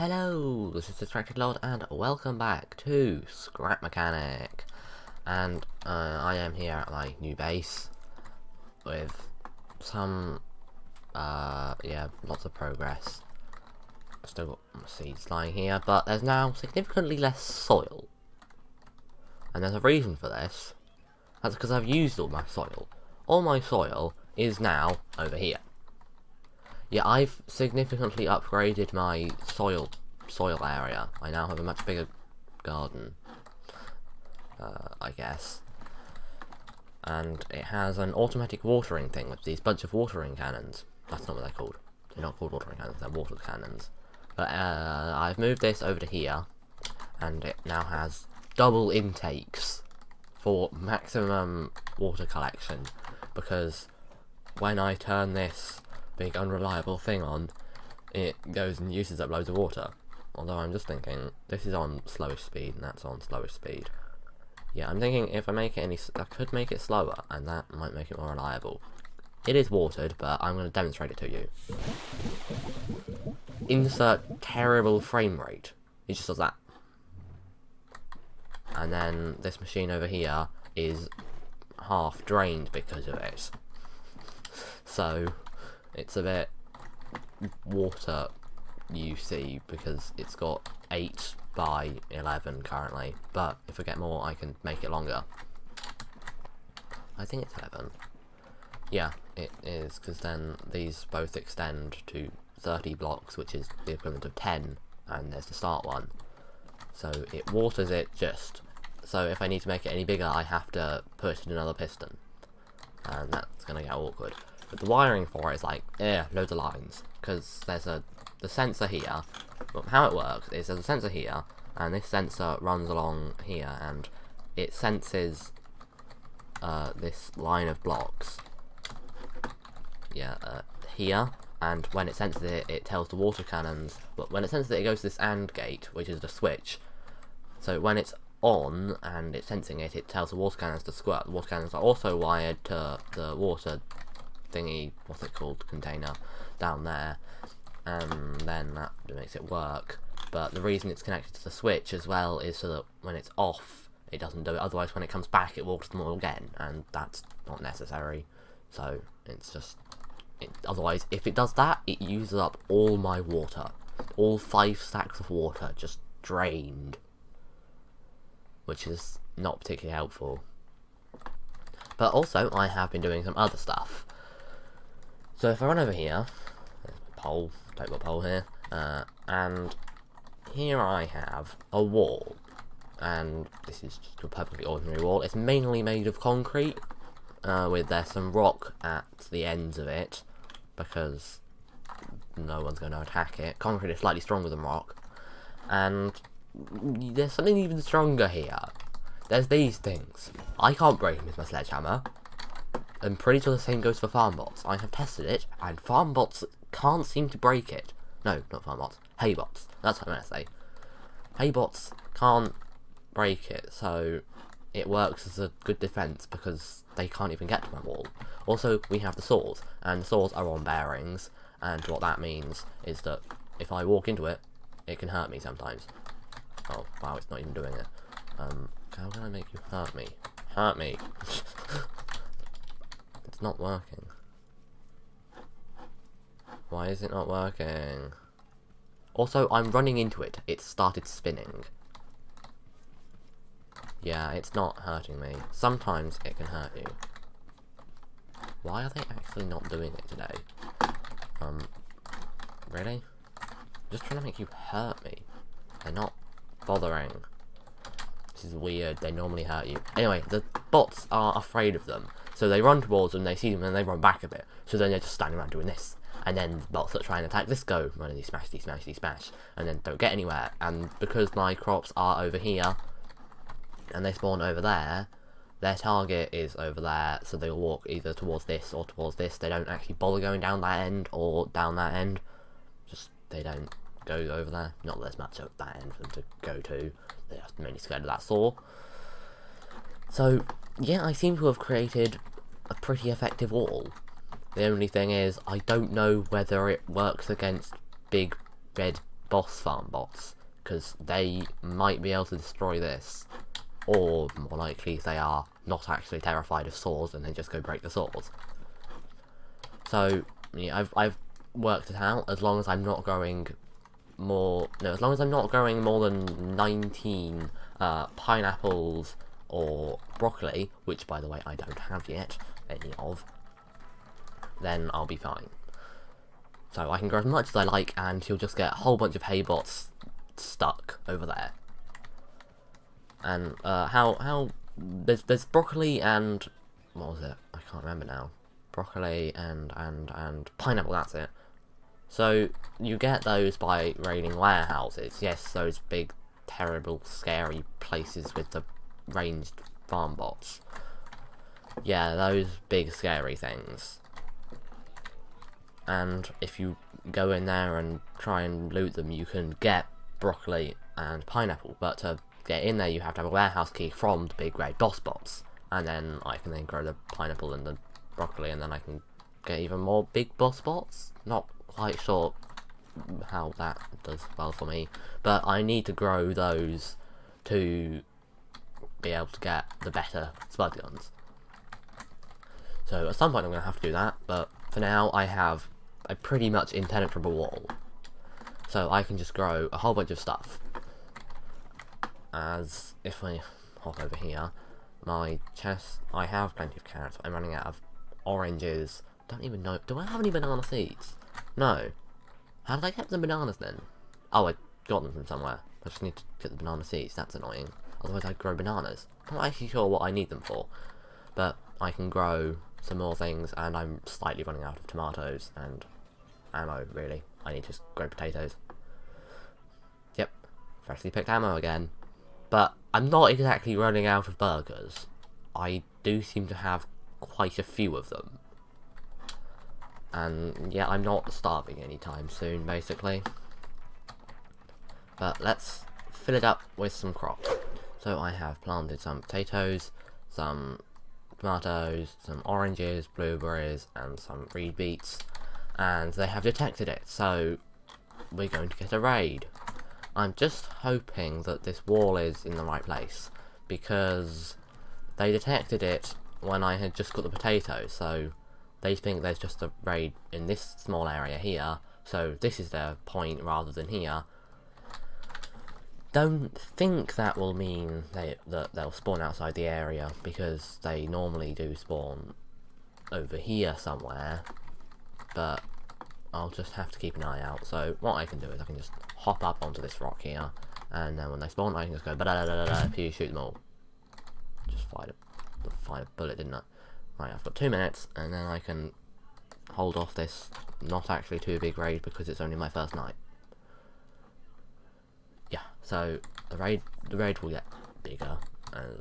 Hello, this is Distracted Lord, and welcome back to Scrap Mechanic. And I am here at my new base with some, lots of progress. Still got seeds lying here, but there's now significantly less soil. And there's a reason for this. That's because I've used all my soil. All my soil is now over here. Yeah, I've significantly upgraded my soil area. I now have a much bigger garden, I guess. And it has an automatic watering thing with these bunch of watering cannons. That's not what they're called. They're not called watering cannons, they're water cannons. But I've moved this over to here, and it now has double intakes for maximum water collection, because when I turn this big unreliable thing on, it goes and uses up loads of water. Although I'm just thinking, this is on slowish speed and that's on slowish speed. Yeah, I'm thinking if I make it I could make it slower, and that might make it more reliable. It is watered, but I'm going to demonstrate it to you. Insert terrible frame rate. It just does that. And then this machine over here is half drained because of it. So it's a bit water UC because it's got 8 by 11 currently, but if I get more I can make it longer. I think it's 11. Yeah, it is, because then these both extend to 30 blocks, which is the equivalent of 10, and there's the start one. So it waters it just. So if I need to make it any bigger, I have to put in another piston, and that's going to get awkward. But the wiring for it is like, loads of lines, because there's the sensor here. Well, how it works is there's a sensor here, and this sensor runs along here, and it senses this line of blocks. Yeah, here, and when it senses it, it tells the water cannons. But when it senses it, it goes to this AND gate, which is the switch. So when it's on and it's sensing it, it tells the water cannons to squirt. The water cannons are also wired to the water thingy, what's it called, container down there, and then that makes it work. But the reason it's connected to the switch as well is so that when it's off it doesn't do it, otherwise when it comes back it waters them all again, and that's not necessary. So it's just otherwise if it does that, it uses up all my water, all 5 stacks of water just drained, which is not particularly helpful. But also I have been doing some other stuff. So if I run over here, there's my pole, total pole here, and here I have a wall, and this is just a perfectly ordinary wall. It's mainly made of concrete, with there's some rock at the ends of it, because no one's going to attack it. Concrete is slightly stronger than rock, and there's something even stronger here. There's these things. I can't break them with my sledgehammer. I'm pretty sure the same goes for farm bots. I have tested it, and farm bots can't seem to break it. No, not farm bots. Hay bots. That's what I'm going to say. Hay bots can't break it, so it works as a good defense because they can't even get to my wall. Also, we have the saws, and the saws are on bearings, and what that means is that if I walk into it, it can hurt me sometimes. Oh, wow, it's not even doing it. How can I make you hurt me? Hurt me! It's not working. Why is it not working? Also, I'm running into it. It started spinning. Yeah, it's not hurting me. Sometimes it can hurt you. Why are they actually not doing it today? Really? I'm just trying to make you hurt me. They're not bothering. This is weird. They normally hurt you. Anyway, the bots are afraid of them. So they run towards them, they see them, and they run back a bit. So then they're just standing around doing this. And then the bots that try and attack this go, running smash, smash, and then don't get anywhere. And because my crops are over here, and they spawn over there, their target is over there, so they'll walk either towards this or towards this. They don't actually bother going down that end or down that end. Just, they don't go over there. Not that there's much of that end for them to go to. They're just mainly scared of that saw. So, yeah, I seem to have created a pretty effective wall. The only thing is, I don't know whether it works against big red boss farm bots, because they might be able to destroy this, or more likely they are not actually terrified of swords and they just go break the swords. So yeah, I've worked it out. As long as I'm not growing more, no, as long as I'm not growing more than 19 pineapples or broccoli, which by the way I don't have yet any of, then I'll be fine. So I can grow as much as I like, and you'll just get a whole bunch of hay bots stuck over there. And there's broccoli and what was it? I can't remember now. Broccoli and pineapple. That's it. So you get those by raiding warehouses. Yes, those big, terrible, scary places with the ranged farm bots. Yeah, those big, scary things. And if you go in there and try and loot them, you can get broccoli and pineapple. But to get in there, you have to have a warehouse key from the big red boss bots. And then I can then grow the pineapple and the broccoli, and then I can get even more big boss bots. Not quite sure how that does well for me, but I need to grow those to be able to get the better spud guns. So at some point I'm going to have to do that, but for now I have a pretty much impenetrable wall. So I can just grow a whole bunch of stuff. As if I hop over here, my chest, I have plenty of carrots, but I'm running out of oranges. Don't even know, do I have any banana seeds? No. How did I get the bananas then? Oh, I got them from somewhere. I just need to get the banana seeds, that's annoying. Otherwise I'd grow bananas. I'm not actually sure what I need them for. But I can grow some more things, and I'm slightly running out of tomatoes and ammo, really. I need to just grow potatoes. Yep, freshly picked ammo again. But I'm not exactly running out of burgers. I do seem to have quite a few of them. And yeah, I'm not starving anytime soon, basically. But let's fill it up with some crops. So I have planted some potatoes, some tomatoes, some oranges, blueberries, and some reed beets. And they have detected it, so we're going to get a raid. I'm just hoping that this wall is in the right place, because they detected it when I had just got the potatoes, so they think there's just a raid in this small area here, so this is their point rather than here. Don't think that will mean that they'll spawn outside the area, because they normally do spawn over here somewhere, but I'll just have to keep an eye out. So what I can do is I can just hop up onto this rock here, and then when they spawn I can just go pew, shoot them all. Just fired a bullet, didn't I? Right, I've got 2 minutes, and then I can hold off this not actually too big raid, because it's only my first night. Yeah, so the raid will get bigger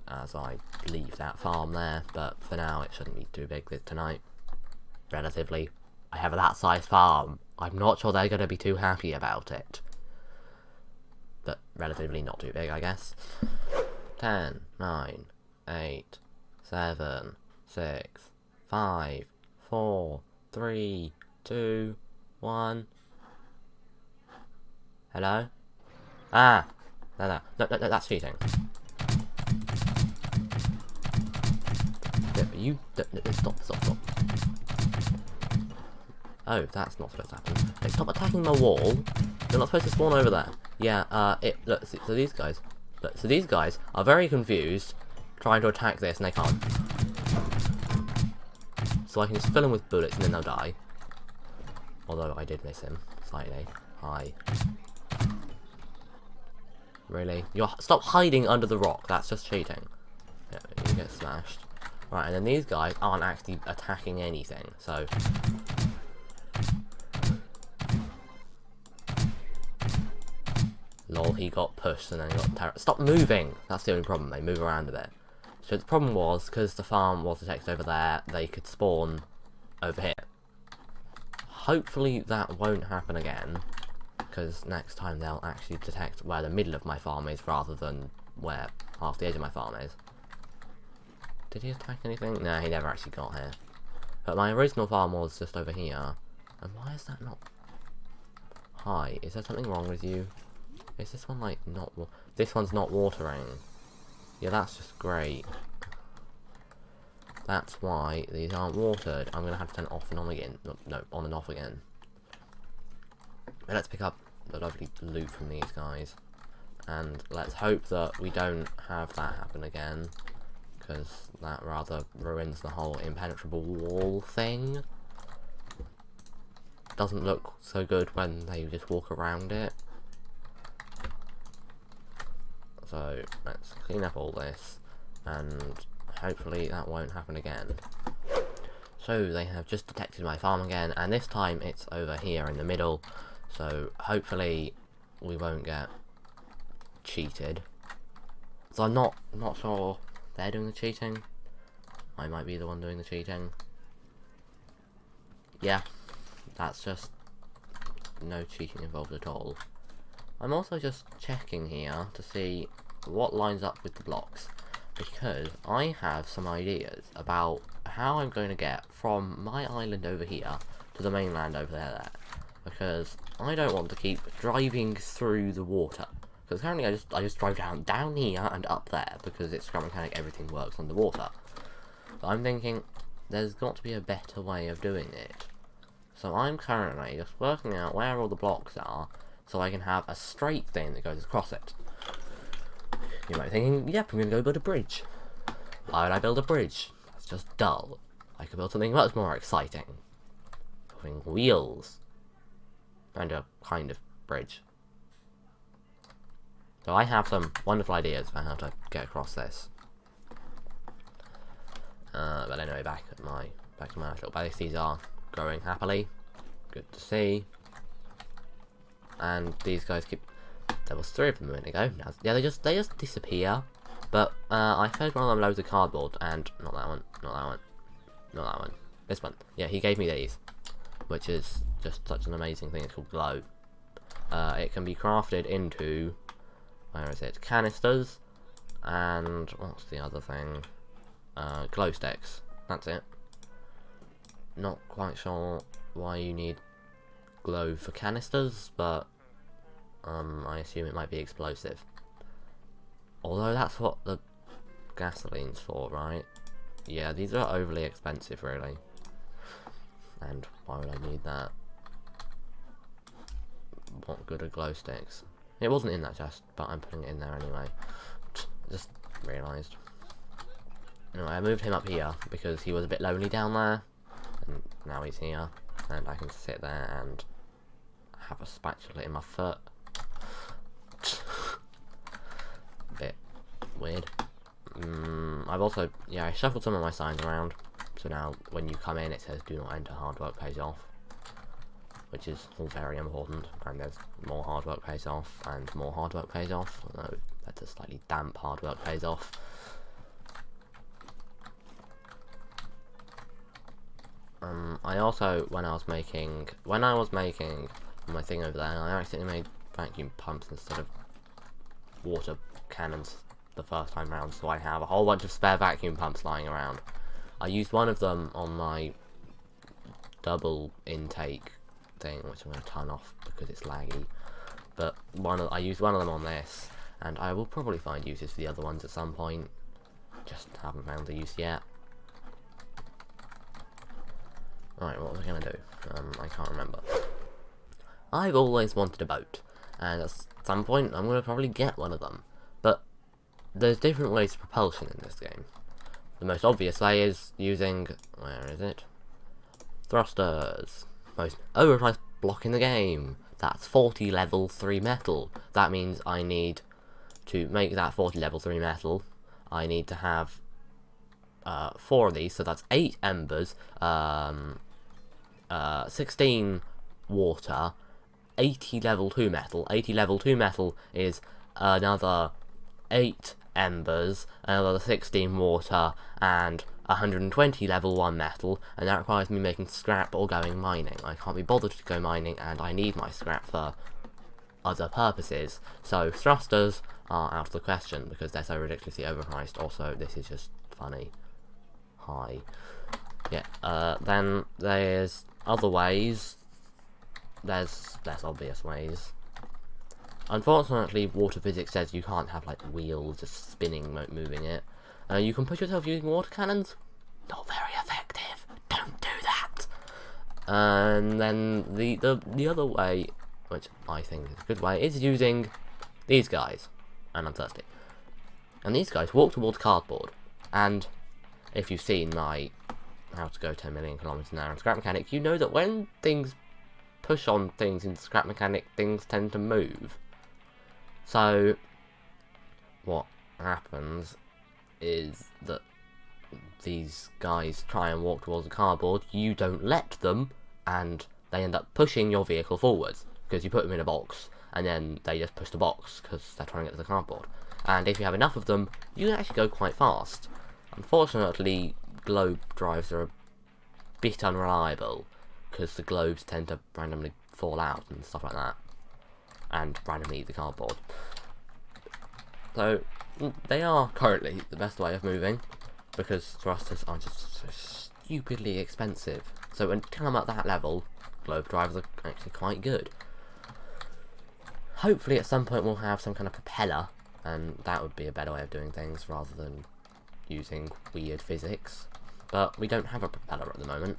as I leave that farm there, but for now it shouldn't be too big tonight. Relatively. I have that size farm. I'm not sure they're going to be too happy about it. But relatively not too big, I guess. 10, 9, 8, 7, 6, 5, 4, 3, 2, 1. Hello? Ah! No, that's cheating. Yeah, but you... Stop. Oh, that's not supposed to happen. Hey, stop attacking my wall. You're not supposed to spawn over there. Yeah, look, so these guys are very confused, trying to attack this, and they can't. So I can just fill them with bullets, and then they'll die. Although I did miss him, slightly. Hi. Really? Stop hiding under the rock, that's just cheating. Yeah, you get smashed. Right, and then these guys aren't actually attacking anything, so... Lol, he got pushed and then he got Stop moving! That's the only problem, they move around a bit. So the problem was, because the farm was detected over there, they could spawn over here. Hopefully that won't happen again, because next time they'll actually detect where the middle of my farm is rather than where half the edge of my farm is. Did he attack anything? No, he never actually got here. But my original farm was just over here. And why is that not... Hi, is there something wrong with you? Is this one like not this one's not watering? Yeah, that's just great. That's why these aren't watered. I'm gonna have to turn off and on again. No, on and off again. But let's pick up the lovely loot from these guys. And let's hope that we don't have that happen again, because that rather ruins the whole impenetrable wall thing. Doesn't look so good when they just walk around it. So let's clean up all this, and hopefully that won't happen again. So they have just detected my farm again, and this time it's over here in the middle, so hopefully we won't get cheated. So I'm not sure they're doing the cheating. I might be the one doing the cheating. Yeah, that's just no cheating involved at all. I'm also just checking here to see what lines up with the blocks, because I have some ideas about how I'm going to get from my island over here to the mainland over there, because I don't want to keep driving through the water. Because currently I just drive down here and up there, because it's Scrap Mechanic, everything works underwater. But I'm thinking there's got to be a better way of doing it. So I'm currently just working out where all the blocks are, so I can have a straight thing that goes across it. You might be thinking, yep, I'm going to go build a bridge. Why would I build a bridge? That's just dull. I could build something much more exciting. Having wheels. And a kind of bridge. So I have some wonderful ideas for how to get across this. But anyway, back to my little base. These are growing happily. Good to see. And these guys keep. There was 3 of them a minute ago. Now, yeah, they just disappear. But I fed one of them loads of cardboard, and not that one, not that one, not that one. This one. Yeah, he gave me these, which is just such an amazing thing. It's called glow. It can be crafted into, where is it? Canisters, and what's the other thing? Glow sticks. That's it. Not quite sure why you need glow for canisters, but I assume it might be explosive. Although that's what the gasoline's for, right? Yeah, these are overly expensive, really. And why would I need that? What good are glow sticks? It wasn't in that chest, but I'm putting it in there anyway. Just realised. Anyway, I moved him up here because he was a bit lonely down there. And now he's here. And I can sit there and have a spatula in my foot. Bit weird. I've also, yeah, I shuffled some of my signs around. So now when you come in it says do not enter, hard work pays off. Which is all very important, and there's more hard work pays off, and more hard work pays off, although that's a slightly damp hard work pays off. I also, when I was making my thing over there, I accidentally made vacuum pumps instead of water cannons the first time round, so I have a whole bunch of spare vacuum pumps lying around. I used one of them on my double intake thing, which I'm going to turn off because it's laggy, but I used one of them on this, and I will probably find uses for the other ones at some point, just haven't found the use yet. Right, what was I going to do? I can't remember. I've always wanted a boat, and at some point I'm going to probably get one of them, but there's different ways of propulsion in this game. The most obvious way is using, where is it? Thrusters. Most overpriced block in the game. That's 40 level 3 metal. That means I need to make that 40 level 3 metal. I need to have 4 of these, so that's 8 embers, 16 water, 80 level 2 metal. 80 level 2 metal is another 8 embers, another 16 water, and 120 level 1 metal, and that requires me making scrap or going mining. I can't be bothered to go mining, and I need my scrap for other purposes, so thrusters are out of the question because they're so ridiculously overpriced. Also, this is just funny. Hi. Yeah, then there's other ways there's less obvious ways. Unfortunately, water physics says you can't have like wheels just spinning, moving it. You can push yourself using water cannons. Not very effective. Don't do that. And then the other way, which I think is a good way, is using these guys. And I'm thirsty. And these guys walk towards cardboard. And if you've seen my how to go 10 million kilometers an hour in Scrap Mechanic, you know that when things push on things in Scrap Mechanic, things tend to move. So what happens is that these guys try and walk towards the cardboard, you don't let them, and they end up pushing your vehicle forwards, because you put them in a box, and then they just push the box, because they're trying to get to the cardboard. And if you have enough of them, you can actually go quite fast. Unfortunately, globe drives are a bit unreliable, because the globes tend to randomly fall out and stuff like that, and randomly eat the cardboard. So, they are currently the best way of moving, because thrusters are just so stupidly expensive. So until I'm at that level, globe drivers are actually quite good. Hopefully at some point we'll have some kind of propeller, and that would be a better way of doing things rather than using weird physics. But we don't have a propeller at the moment.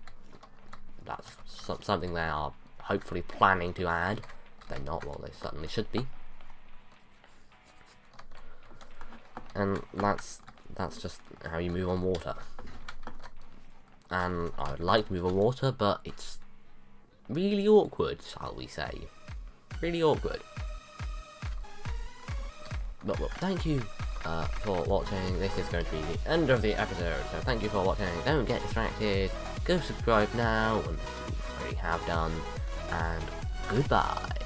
That's something they are hopefully planning to add. If they're not, well, they certainly should be. And that's just how you move on water. And I would like to move on water, but it's really awkward, shall we say. Really awkward. But well, thank you for watching. This is going to be the end of the episode, so thank you for watching. Don't get distracted. Go subscribe now, and if you already have done, and goodbye.